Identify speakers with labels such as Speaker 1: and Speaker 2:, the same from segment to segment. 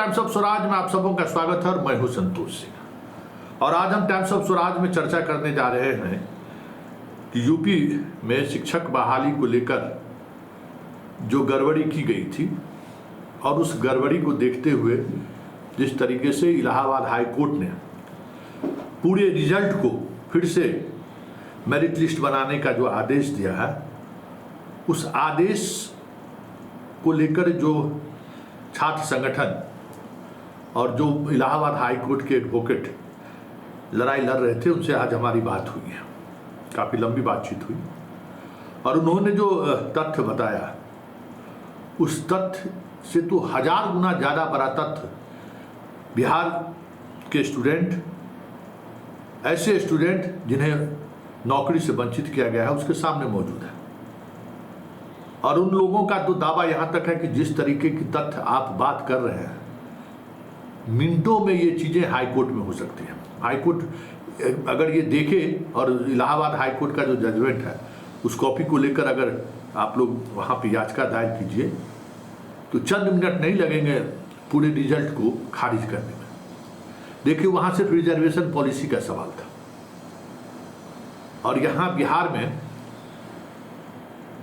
Speaker 1: Times of Swaraj में आप सबों का स्वागत है और मैं हूं संतोष सिंह। और आज हम टाइम्स ऑफ स्वराज में चर्चा करने जा रहे हैं कि यूपी में शिक्षक बहाली को लेकर जो गड़बड़ी की गई थी और उस गड़बड़ी को देखते हुए जिस तरीके से इलाहाबाद हाई कोर्ट ने पूरे रिजल्ट को फिर से मेरिट लिस्ट बनाने का जो आदेश दिया है, उस आदेश को लेकर जो छात्र संगठन और जो इलाहाबाद हाई कोर्ट के एडवोकेट लड़ाई लड़ रहे थे, उनसे आज हमारी बात हुई है। काफ़ी लंबी बातचीत हुई और उन्होंने जो तथ्य बताया, उस तथ्य से तो 1000 गुना ज़्यादा बड़ा तथ्य बिहार के स्टूडेंट, ऐसे स्टूडेंट जिन्हें नौकरी से वंचित किया गया है, उसके सामने मौजूद है। और उन लोगों का तो दावा यहाँ तक है कि जिस तरीके की तथ्य आप बात कर रहे हैं, मिनटों में ये चीज़ें हाई कोर्ट में हो सकती हैं। हाई कोर्ट अगर ये देखे और इलाहाबाद हाई कोर्ट का जो जजमेंट है, उस कॉपी को लेकर अगर आप लोग वहाँ पे याचिका दायर कीजिए तो चंद मिनट नहीं लगेंगे पूरे रिजल्ट को खारिज करने में। देखिए, वहाँ सिर्फ रिजर्वेशन पॉलिसी का सवाल था और यहाँ बिहार में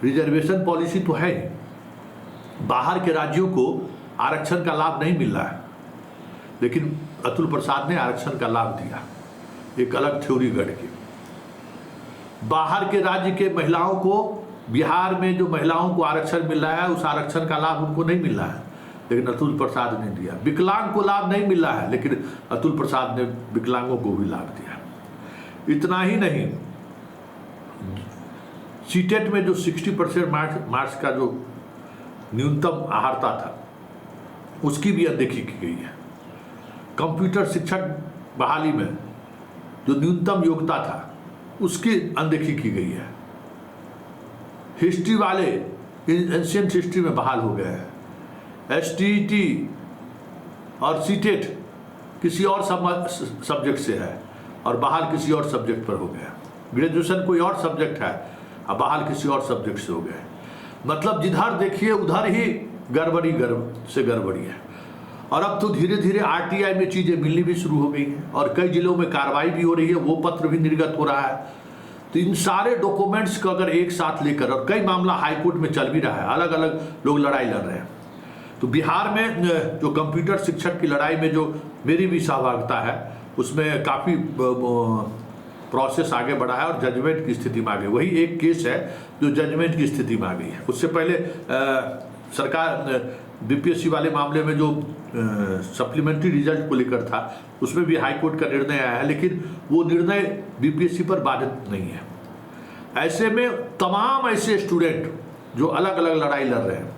Speaker 1: रिजर्वेशन पॉलिसी तो है ही, बाहर के राज्यों को आरक्षण का लाभ नहीं मिल रहा है, लेकिन अतुल प्रसाद ने आरक्षण का लाभ दिया, एक अलग थ्योरी गढ़ के। बाहर के राज्य के महिलाओं को, बिहार में जो महिलाओं को आरक्षण मिल रहा है, उस आरक्षण का लाभ उनको नहीं मिल रहा है, लेकिन अतुल प्रसाद ने दिया। विकलांग को लाभ नहीं मिल रहा है, लेकिन अतुल प्रसाद ने विकलांगों को भी लाभ दिया। इतना ही नहीं, सीटेट में जो 60% मार्क्स का जो न्यूनतम अहर्ता था, उसकी भी अनदेखी की गई है। कंप्यूटर शिक्षक बहाली में जो न्यूनतम योग्यता था, उसकी अनदेखी की गई है। हिस्ट्री वाले एंशिएंट हिस्ट्री में बहाल हो गए हैं। एसटीईटी और सीटेट किसी और सब्जेक्ट से है और बहाल किसी और सब्जेक्ट पर हो गया। ग्रेजुएशन कोई और सब्जेक्ट है, अब बहाल किसी और सब्जेक्ट से हो गए। मतलब जिधर देखिए उधर ही गड़बड़ी है। और अब तो धीरे धीरे आरटीआई में चीज़ें मिलनी भी शुरू हो गई हैं और कई जिलों में कार्रवाई भी हो रही है, वो पत्र भी निर्गत हो रहा है। तो इन सारे डॉक्यूमेंट्स को अगर एक साथ लेकर, और कई मामला हाई कोर्ट में चल भी रहा है, अलग अलग लोग लड़ाई लड़ रहे हैं। तो बिहार में जो कंप्यूटर शिक्षक की लड़ाई में जो मेरी भी सहभागिता है, उसमें काफ़ी प्रोसेस आगे बढ़ा है और जजमेंट की स्थिति में आ गई। वही एक केस है जो जजमेंट की स्थिति में आ गई है। उससे पहले सरकार बीपीएससी वाले मामले में जो सप्लीमेंट्री रिजल्ट को लेकर था, उसमें भी हाई कोर्ट का निर्णय आया है, लेकिन वो निर्णय बीपीएससी पर बाधित नहीं है। ऐसे में तमाम ऐसे स्टूडेंट जो अलग अलग लड़ाई लड़ रहे हैं,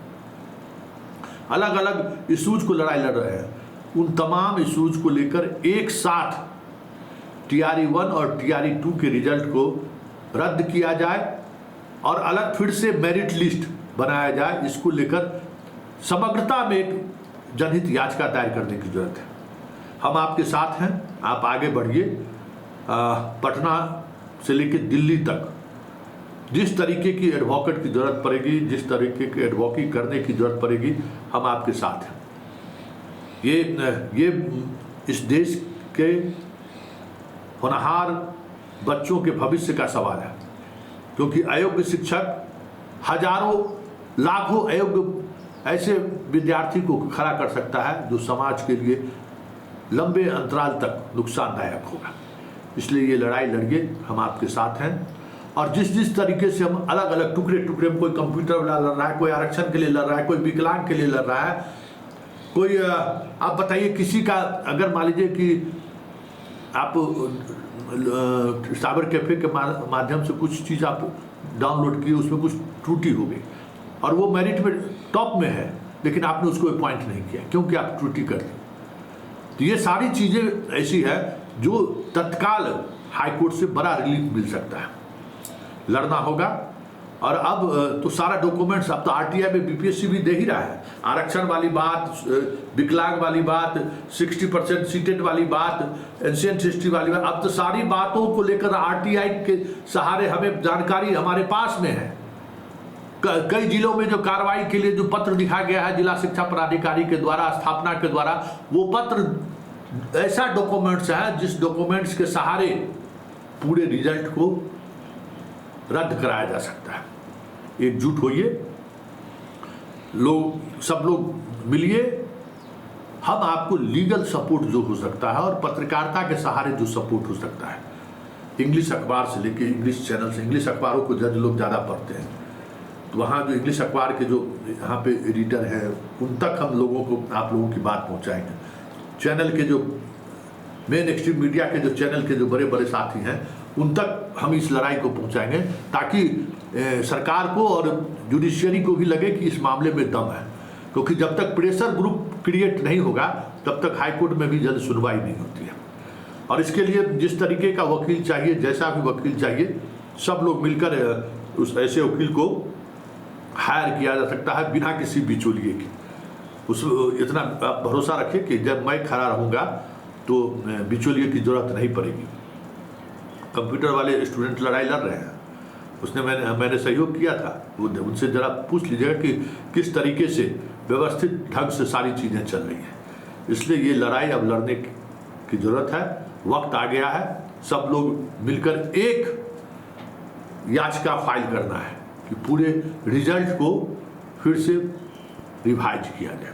Speaker 1: अलग अलग इशूज को लड़ाई लड़ रहे हैं, उन तमाम इशूज को लेकर एक साथ TRE 1 और TRE 2 के रिजल्ट को रद्द किया जाए और अलग फिर से मेरिट लिस्ट बनाया जाए। इसको लेकर समग्रता में एक जनहित याचिका दायर करने की जरूरत है। हम आपके साथ हैं, आप आगे बढ़िए। पटना से लेकर दिल्ली तक जिस तरीके की एडवोकेट की जरूरत पड़ेगी, जिस तरीके की एडवोकेसी करने की जरूरत पड़ेगी, हम आपके साथ हैं। ये इस देश के होनहार बच्चों के भविष्य का सवाल है, क्योंकि अयोग्य शिक्षक हजारों लाखों अयोग्य ऐसे विद्यार्थी को खड़ा कर सकता है जो समाज के लिए लंबे अंतराल तक नुकसानदायक होगा। इसलिए ये लड़ाई लड़िए, हम आपके साथ हैं। और जिस तरीके से हम अलग अलग टुकड़े में, कोई कंप्यूटर वाला लड़ रहा है, कोई आरक्षण के लिए लड़ रहा है, कोई विकलांग के लिए लड़ रहा है, कोई आप बताइए, किसी का अगर मान लीजिए कि आप साइबर कैफे के माध्यम से कुछ चीज़ आप डाउनलोड किए, उसमें कुछ त्रुटि हो गई और वो मेरिट में टॉप में है, लेकिन आपने उसको अपॉइंट नहीं किया क्योंकि आप त्रुटि कर दी। तो ये सारी चीज़ें ऐसी है जो तत्काल हाईकोर्ट से बड़ा रिलीफ मिल सकता है। लड़ना होगा। और अब तो सारा डॉक्यूमेंट्स, अब तो आरटीआई में बीपीएससी भी दे ही रहा है। आरक्षण वाली बात, विकलांग वाली बात, 60% सीटेट वाली बात, एंशिएंट हिस्ट्री वाली बात, अब तो सारी बातों को लेकर आरटीआई के सहारे हमें जानकारी हमारे पास में है। कई जिलों में जो कार्रवाई के लिए जो पत्र लिखा गया है जिला शिक्षा पदाधिकारी के द्वारा, स्थापना के द्वारा, वो पत्र ऐसा डॉक्यूमेंट्स है जिस डॉक्यूमेंट्स के सहारे पूरे रिजल्ट को रद्द कराया जा सकता है। एकजुट होइए, सब लोग मिलिए, हम आपको लीगल सपोर्ट जो हो सकता है और पत्रकारिता के सहारे जो सपोर्ट हो सकता है, इंग्लिश अखबार से लेके इंग्लिश चैनल से, इंग्लिश अखबारों को जज लोग ज़्यादा पढ़ते हैं, तो वहाँ जो इंग्लिश अखबार के जो यहाँ पे एडिटर हैं उन तक हम लोगों को, आप लोगों की बात पहुँचाएंगे। चैनल के जो मेन एक्सट्रीम मीडिया के जो चैनल के जो बड़े बड़े साथी हैं उन तक हम इस लड़ाई को पहुँचाएंगे, ताकि सरकार को और जुडिशियरी को भी लगे कि इस मामले में दम है। क्योंकि जब तक प्रेशर ग्रुप क्रिएट नहीं होगा तब तक हाईकोर्ट में भी जल्द सुनवाई नहीं होती है। और इसके लिए जिस तरीके का वकील चाहिए, जैसा भी वकील चाहिए, सब लोग मिलकर उस ऐसे वकील को हायर किया जा सकता है बिना किसी बिचौलिए के। उस इतना आप भरोसा रखिए कि जब मैं खड़ा रहूँगा तो बिचौलिए की ज़रूरत नहीं पड़ेगी। कंप्यूटर वाले स्टूडेंट लड़ाई लड़ रहे हैं, उसने मैंने सहयोग किया था, वो उनसे ज़रा पूछ लीजिएगा कि किस तरीके से व्यवस्थित ढंग से सारी चीज़ें चल रही हैं। इसलिए ये लड़ाई अब लड़ने की ज़रूरत है, वक्त आ गया है। सब लोग मिलकर एक याचिका फाइल करना है कि पूरे रिजल्ट को फिर से रिवाइज किया जाए।